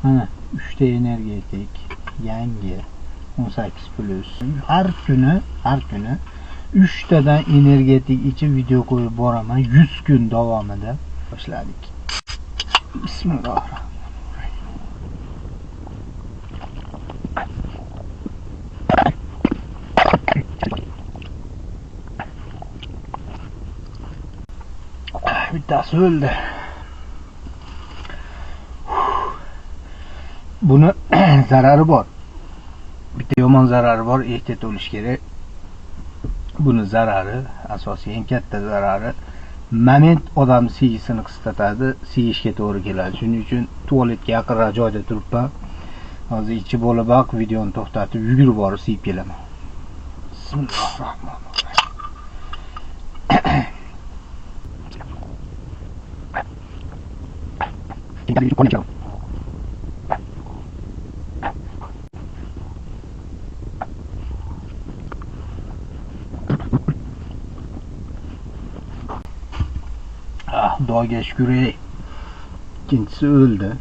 Mana 3 ta energetik yangi 18 plus. Har kuni 3 tadan energetik ichib video qo'yib boraman. 100 kun davomida boshladik. Bismillahirrohmanirrohim. Bittasi o'ldi. Buni zarari bor. Bitta yomon zarari bor, ehtiyot bo'lish kerak. Buni zarari, asosiy eng katta zarari moment odam siyishini qisqartiradi, siyishga to'g'ri keladi. Shuning uchun tualetga yaqinroq joyda turibman. Hozir ichi bo'lib baq videoni to'xtatib yugurib borib siyib kelaman. Bismillahirrohmanirrohim. Xudoga shukr. İkincisi öldü.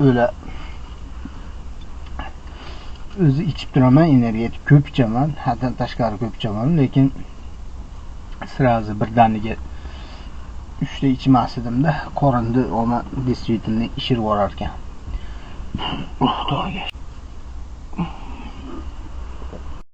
Öyle o'zi ichib turaman, energetik ko'p ichaman, haddan tashqari ko'p ichaman, lekin sirazi birdaniga 3 ta ichmas edimda, qorinni ona действительно ishirib borar ekan. Xudoga